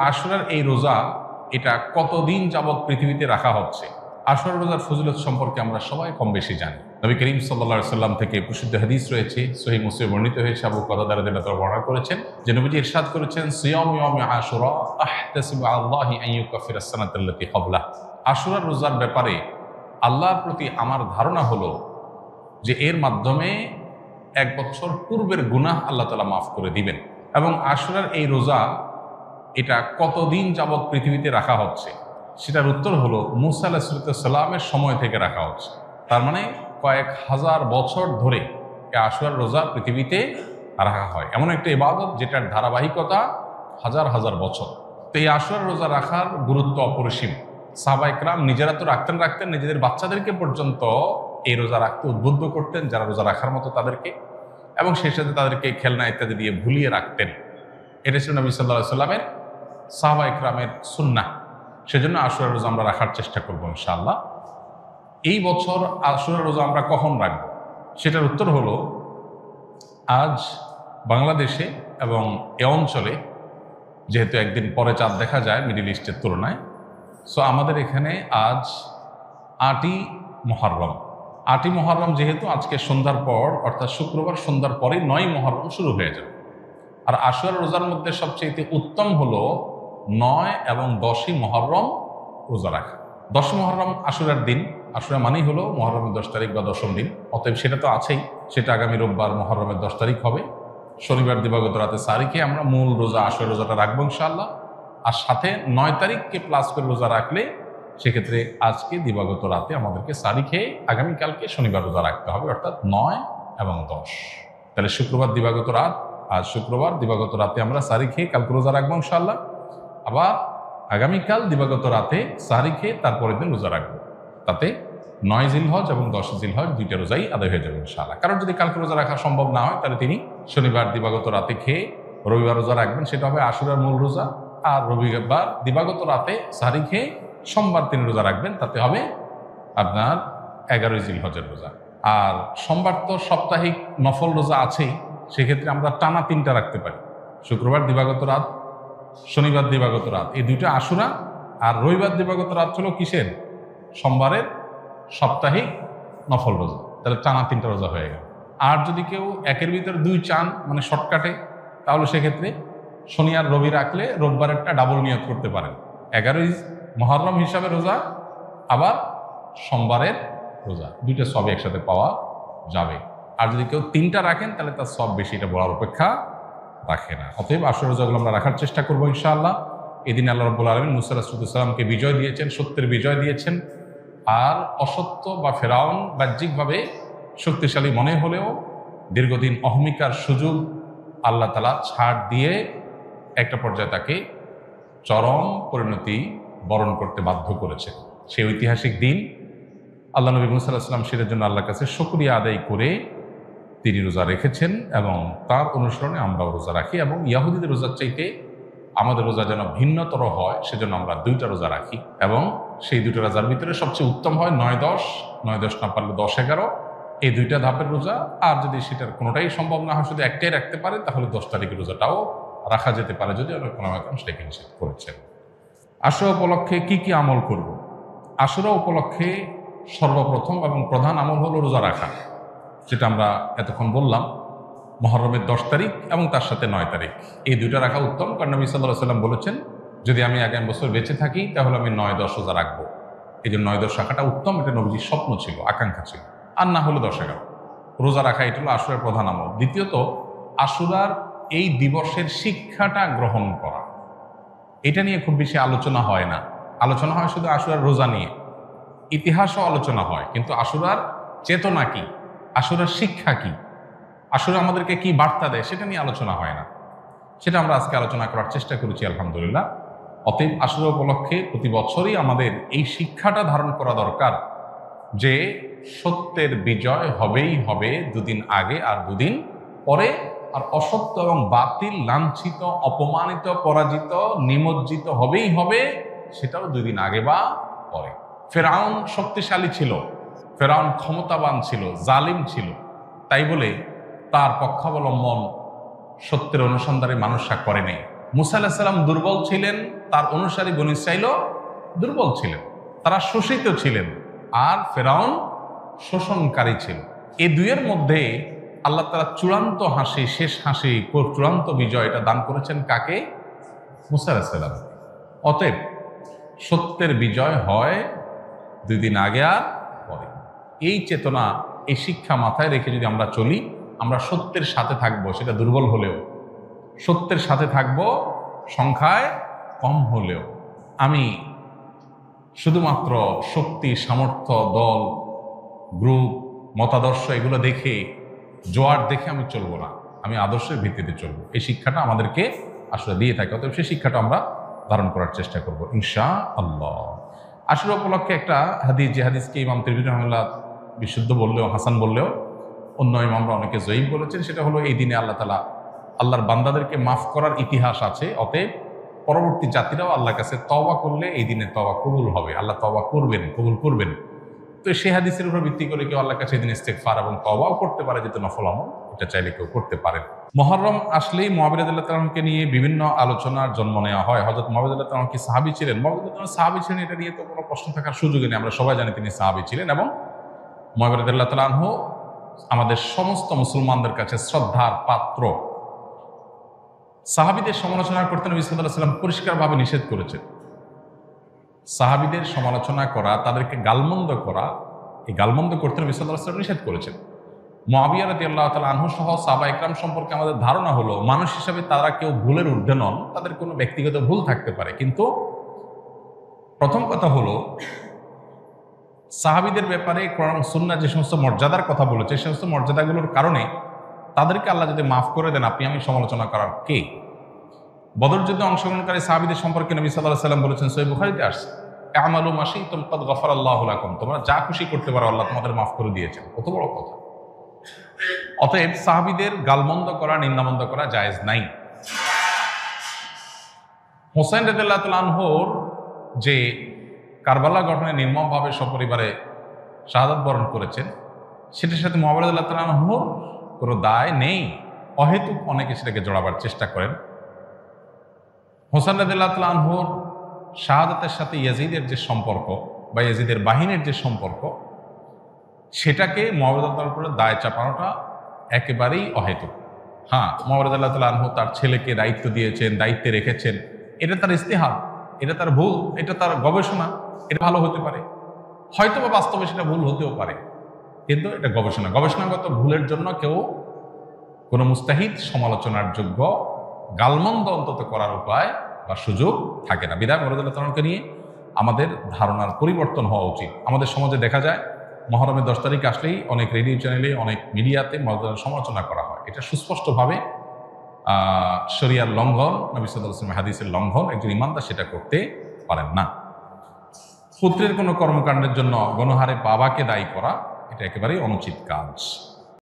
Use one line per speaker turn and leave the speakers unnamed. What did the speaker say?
আশুরার এই রোজা এটা কতদিন যাবৎ পৃথিবীতে রাখা হচ্ছে? আশুরার রোজার ফজিলত সম্পর্কে আমরা সবাই কম বেশি জানি। নবী করিম সাল্লাল্লাহু আলাইহি সাল্লাম থেকে প্রসিদ্ধ হাদিস রয়েছে, সহিহ মুসলিমে বর্ণিত হয়েছে, আবু কাতাদা রাদিয়াল্লাহু তাআলা বর্ণনা করেছেন যে নবীজি ইরশাদ করেছেন, সিয়ামু ইয়াউমি আশুরা আহতাসিবু আলাল্লাহি আন ইউকাফিরা আস-সানাতাল্লাতী ক্বাবলাহ। আশুরার রোজার ব্যাপারে আল্লাহর প্রতি আমার ধারণা হলো যে এর মাধ্যমে এক বছর পূর্বের গুনাহ আল্লাহ তাআলা মাফ করে দিবেন। এবং আশুরার এই রোজা এটা কতদিন যাবৎ পৃথিবীতে রাখা হচ্ছে, সেটার উত্তর হলো মুসা আলাইহিস সালামের সময় থেকে রাখা হচ্ছে। তার মানে কয়েক হাজার বছর ধরে এই আশুরার রোজা পৃথিবীতে রাখা হয়। এমন একটা ইবাদত যেটার ধারাবাহিকতা হাজার হাজার বছর। তো এই আশুরার রোজা রাখার গুরুত্ব অপরিসীম। সাহাবায়ে কেরাম নিজেরা তো রাখতেন, নিজেদের বাচ্চাদেরকে পর্যন্ত এই রোজা রাখতে উদ্বুদ্ধ করতেন যারা রোজা রাখার মতো তাদেরকে, এবং সেই সাথে তাদেরকে খেলনা ইত্যাদি দিয়ে ভুলিয়ে রাখতেন। এটা ছিল নবী সাল্লাল্লাহু আলাইহি সাল্লামের সাহাবায়ে কেরামের সুন্নাহ। সেজন্য আশুরার রোজা আমরা রাখার চেষ্টা করবো ইনশাআল্লাহ। এই বছর আশুরার রোজা আমরা কখন রাখবো, সেটার উত্তর হলো আজ বাংলাদেশে এবং এ অঞ্চলে যেহেতু একদিন পরে চাঁদ দেখা যায় মিডিল ইস্টের তুলনায়, সো আমাদের এখানে আজ ৮ই মুহররম। ৮ই মুহররম যেহেতু আজকে সন্ধ্যার পর অর্থাৎ শুক্রবার সন্ধ্যার পরে ৯ই মুহররম শুরু হয়ে যাবে। আর আশুরার রোজার মধ্যে সবচেয়ে উত্তম হলো ৯ এবং ১০ই মুহররম রোজা রাখা। ১০ মুহররম আশুরার দিন, আশুরা মানেই হলো মুহররমের ১০ তারিখ বা ১০ম দিন, অতএব সেটা তো আছেই। সেটা আগামী রোববার মুহররমের ১০ তারিখ হবে। শনিবার দিবাগত রাতে সারিখে আমরা মূল রোজা আশুরা রোজাটা রাখবো ইনশাআল্লাহ। আর সাথে ৯ তারিখকে প্লাস করে রোজা রাখলে সেক্ষেত্রে আজকে দিবাগত রাতে আমাদেরকে সারি খেয়ে আগামীকালকে শনিবার রোজা রাখতে হবে, অর্থাৎ ৯ এবং ১০। তাহলে শুক্রবার দিবাগত রাত, আজ শুক্রবার দিবাগত রাতে আমরা সারি খেয়ে কালকে রোজা রাখবো ইনশাআল্লাহ। আবার আগামীকাল দিবাগত রাতে সারি খেয়ে তারপরের দিন রোজা রাখবো। তাতে ৯ জিলহজ এবং ১০ জিলহজ দুইটা রোজাই আদায় হয়ে যাবে ইনশাআল্লাহ। কারণ যদি কালকে রোজা রাখা সম্ভব না হয় তাহলে তিনি শনিবার দিবাগত রাতে খেয়ে রবিবার রোজা রাখবেন, সেটা হবে আশুরার মূল রোজা। আর রবিবার দিবাগত রাতে সারি খেয়ে সোমবার তিনি রোজা রাখবেন, তাতে হবে আপনার ১১ই জিলহজের রোজা। আর সোমবার তো সাপ্তাহিক নফল রোজা আছেই, সেক্ষেত্রে আমরা টানা ৩টা রাখতে পারি। শুক্রবার দিবাগত রাত, শনিবার দিবাগত রাত, এই দুইটা আশুরা। আর রবিবার দিবাগত রাত হলো কিসের? সোমবারের সাপ্তাহিক নফল রোজা। তাহলে টানা ৩টা রোজা হয়ে গেল। আর যদি কেউ একের ভিতরে ২ চান, মানে শর্টকাটে, তাহলে সেক্ষেত্রে শনি আর রবি রাখলে রোববারেরটা ডাবল নিয়ত করতে পারেন। ১১ই মুহররম হিসাবে রোজা, আবার সোমবারের রোজা, দুইটা সবই একসাথে পাওয়া যাবে। আর যদি কেউ ৩টা রাখেন তাহলে তার সব বেশি, এটা বলার অপেক্ষা রাখে না। অতএব আশুরা রোজাগুলো আমরা রাখার চেষ্টা করবো ইনশাআল্লাহ। এদিন আল্লাহ রাব্বুল আলামিন মুসা আলাইহিস সালামকে বিজয় দিয়েছেন, সত্যের বিজয় দিয়েছেন। আর অসত্য বা ফেরাউন বাহ্যিকভাবে শক্তিশালী মনে হলেও দীর্ঘদিন অহমিকার সুযোগ আল্লাহ তাআলা ছাড় দিয়ে একটা পর্যায়ে তাকে চরম পরিণতি বরণ করতে বাধ্য করেছেন। সেই ঐতিহাসিক দিন আল্লাহ নবী মুসা আলাইহিস সালাম সেটার জন্য আল্লাহর কাছে শুকরিয়া আদায় করে তিনি রোজা রেখেছেন, এবং তার অনুসরণে আমরাও রোজা রাখি। এবং ইয়াহুদীদের রোজার চাইতে আমাদের রোজা যেন ভিন্নতর হয় সেজন্য আমরা 2টা রোজা রাখি, এবং সেই 2টা রোজার ভিতরে সবচেয়ে উত্তম হয় ৯-১০, ৯-১০ না পারলে ১০-১১, এই 2টা ধাপের রোজা। আর যদি সেটার কোনোটাই সম্ভব না হয়, শুধু একটাই রাখতে পারে, তাহলে 10 তারিখের রোজাটাও রাখা যেতে পারে, যদি অনেক কোনোরকম সেটাকে নিষেধ করেছেন। আশুরা উপলক্ষে কি কি আমল করব? আশুরা উপলক্ষে সর্বপ্রথম এবং প্রধান আমল হলো রোজা রাখা, যেটা আমরা এতক্ষণ বললাম। মুহররমের 10 তারিখ এবং তার সাথে 9 তারিখ, এই 2টা রাখা উত্তম। কারণ নবী সাল্লাল্লাহু আলাইহি ওয়াসাল্লাম বলেছেন, যদি আমি আগামী বছর বেঁচে থাকি তাহলে আমি 9-10 রোজা রাখবো। এই জন্য 9-10 রাখাটা উত্তম, এটা নবীজির স্বপ্ন ছিল, আকাঙ্ক্ষা ছিল। আর না হলো 10-11 রোজা রাখা, এটা হলো আশুরার প্রধান আমল। দ্বিতীয়ত, আশুরার এই দিবসের শিক্ষাটা গ্রহণ করা, এটা নিয়ে খুব বেশি আলোচনা হয় না। আলোচনা হয় শুধু আশুরার রোজা নিয়ে, ইতিহাসও আলোচনা হয়, কিন্তু আশুরার চেতনা কি, আশুরার শিক্ষা কি, আশুরা আমাদেরকে কি বার্তা দেয়, সেটা নিয়ে আলোচনা হয় না। সেটা আমরা আজকে আলোচনা করার চেষ্টা করেছি আলহামদুলিল্লাহ। অতএব আশুরা উপলক্ষে প্রতি বছরই আমাদের এই শিক্ষাটা ধারণ করা দরকার যে সত্যের বিজয় হবেই হবে, 2 দিন আগে আর 2 দিন পরে। আর অসত্য এবং বাতিল লাঞ্ছিত, অপমানিত, পরাজিত, নিমজ্জিত হবেই হবে, সেটাও 2 দিন আগে বা পরে। ফেরাউন শক্তিশালী ছিল, ফেরাউন ক্ষমতাবান ছিল, জালিম ছিল, তাই বলে তার পক্ষাবলম্বন সত্যের অনুসন্ধানে মানুষরা করেনি। মুসা আলাইহিস সালাম দুর্বল ছিলেন, তার অনুসারী বনী ইসরাঈলও দুর্বল ছিলেন, তারা শোষিত ছিলেন, আর ফেরাউন শোষণকারী ছিল। এই দুইয়ের মধ্যে আল্লাহ তাআলা চূড়ান্ত হাসি, শেষ হাসি, চূড়ান্ত বিজয় এটা দান করেছেন কাকে? মুসা আলাইহিস সালাম। অতএব সত্যের বিজয় হয় 2 দিন আগে আর পরে। এই চেতনা, এই শিক্ষা মাথায় রেখে যদি আমরা চলি, আমরা সত্যের সাথে থাকবো, সেটা দুর্বল হলেও সত্যের সাথে থাকবো, সংখ্যায় কম হলেও। আমি শুধুমাত্র শক্তি, সামর্থ্য, দল, গ্রুপ, মতাদর্শ এগুলো দেখে, জোয়ার দেখে আমি চলবো না, আমি আদর্শের ভিত্তিতে চলবো। এই শিক্ষাটা আমাদেরকে আসলে দিয়ে থাকে। অতএব সেই শিক্ষাটা আমরা ধারণ করার চেষ্টা করব ইনশাআল্লাহ। আশুরা উপলক্ষে একটা হাদিস, যে হাদিসকে ইমাম তিরমিজি রাহিমাহুল্লাহ বিশুদ্ধ বললেও, হাসান বললেও, অন্য ইমামরা অনেকে জয়ীফ বলেছেন। সেটা হলো এই দিনে আল্লাহ তাআলা আল্লাহর বান্দাদেরকে মাফ করার ইতিহাস আছে। অতএব পরবর্তী জাতিরাও আল্লাহর কাছে তওবা করলে এই দিনে তওবা কবুল হবে, আল্লাহ তওবা করবেন, কবুল করবেন। তো সেই হাদিসের উপর ভিত্তি করে কেউ আল্লাহর কাছে এই দিন ইস্তেগফার এবং তওবাও করতে পারে, যেহেতু নফল আমল, এটা চাইলে কেউ করতে পারেন। মুহররম আসলেই মুআবিয়া রাদিয়াল্লাহু তাআলা আনহুকে নিয়ে বিভিন্ন আলোচনার জন্ম নেওয়া হয়। হযরত মুআবিয়া রাদিয়াল্লাহু তাআলা কি সাহাবী ছিলেন? মুআবিয়া রাদিয়াল্লাহু তাআলা সাহাবী ছিলেন, এটা নিয়ে তো কোনো প্রশ্ন থাকার সুযোগই নেই। আমরা সবাই জানি তিনি সাহাবী ছিলেন, এবং মুআবিয়া রাদিয়াল্লাহু তাআলা আনহু আমাদের সমস্ত মুসলমানদের কাছে শ্রদ্ধার পাত্র। সাহাবীদের সমালোচনা করতে নবী সাল্লাল্লাহু আলাইহি ওয়াসাল্লাম পরিষ্কারভাবে নিষেধ করেছেন। সাহাবীদের সমালোচনা করা, তাদেরকে গালমন্দ করা, এই গালমন্দ করতে নবী সাল্লাল্লাহু আলাইহি ওয়াসাল্লাম নিষেধ করেছেন। মুআবিয়া রাদিয়াল্লাহু তাআলা আনহু সহ সাহাবা ইকরাম সম্পর্কে আমাদের ধারণা হলো, মানুষ হিসেবে তারা কেউ ভুলের ঊর্ধ্বে নন, তাদের কোনো ব্যক্তিগত ভুল থাকতে পারে। কিন্তু প্রথম কথা হলো, সাহাবীদের ব্যাপারে কোরআন সুন্নাহ যে সমস্ত মর্যাদার কথা বলেছে, সেই সমস্ত মর্যাদাগুলোর কারণে তাদেরকে আল্লাহ যদি মাফ করে দেন, আপনি আমি সমালোচনা করার কে? বদর যুদ্ধে অংশগ্রহণকারী সাহাবীদের সম্পর্কে নবী সাল্লাল্লাহু আলাইহি ওয়াসাল্লাম বলেছেন, সহিহ বুখারীতে আসছে, আমালু মা শি'তুম কাদ গাফারাল্লাহু লাকুম, তোমরা যা খুশি করতে পারো, আল্লাহ তোমাদের মাফ করে দিয়েছেন। কত বড় কথা! অতএব সাহাবীদের গালমন্দ করা, নিন্দামন্দ করা জায়েজ নাই। হোসেন রাদিয়াল্লাহু তাআলা আনহুর যে কারবালা গঠনে নির্মমভাবে সপরিবারে শাহাদাত বরণ করেছেন, সেটার সাথে মুআবিয়া রাদিয়াল্লাহু তাআলা আনহুর কোনো দায় নেই। অহেতুক অনেকে সেটাকে জড়াবার চেষ্টা করেন। হোসেন রাদিয়াল্লাহু তাআলা আনহুর শাহাদাতের সাথে ইয়াজিদের যে সম্পর্ক, বা ইয়াজিদের বাহিনীর যে সম্পর্ক, সেটাকে মুআবিয়া রাদিয়াল্লাহু তাআলার উপরে দায় চাপানোটা একেবারেই অহেতুক। হ্যাঁ, মুআবিয়া রাদিয়াল্লাহু তাআলা আনহু তার ছেলেকে দায়িত্ব দিয়েছেন, দায়িত্বে রেখেছেন, এটা তার ইজতিহাদ, এটা তার ভুল, এটা তার গবেষণা, এটা ভালো হতে পারে, হয়তো বা বাস্তবে সেটা ভুল হতেও পারে, কিন্তু এটা গবেষণা। গবেষণাগত ভুলের জন্য কেউ কোনো মুস্তাহিদ সমালোচনার যোগ্য, গালমন্দ অন্তত করার উপায় বা সুযোগ থাকে না। বিধায় মুআবিয়া রাদিয়াল্লাহু তাআলাকে নিয়ে আমাদের ধারণার পরিবর্তন হওয়া উচিত। আমাদের সমাজে দেখা যায়, মুহররমের 10 তারিখ আসলেই অনেক রেডিও চ্যানেলে, অনেক মিডিয়াতে মুআবিয়ার সমালোচনা করা হয়। এটা সুস্পষ্টভাবে শরিয়ার লঙ্ঘন, নবী সাল্লাল্লাহু আলাইহি ওয়াসাল্লামের হাদিসের লঙ্ঘন। একজন ইমানদার সেটা করতে পারেন না। পুত্রের কোনো কর্মকাণ্ডের জন্য গণহারে বাবাকে দায়ী করা, এটা একেবারেই অনুচিত কাজ।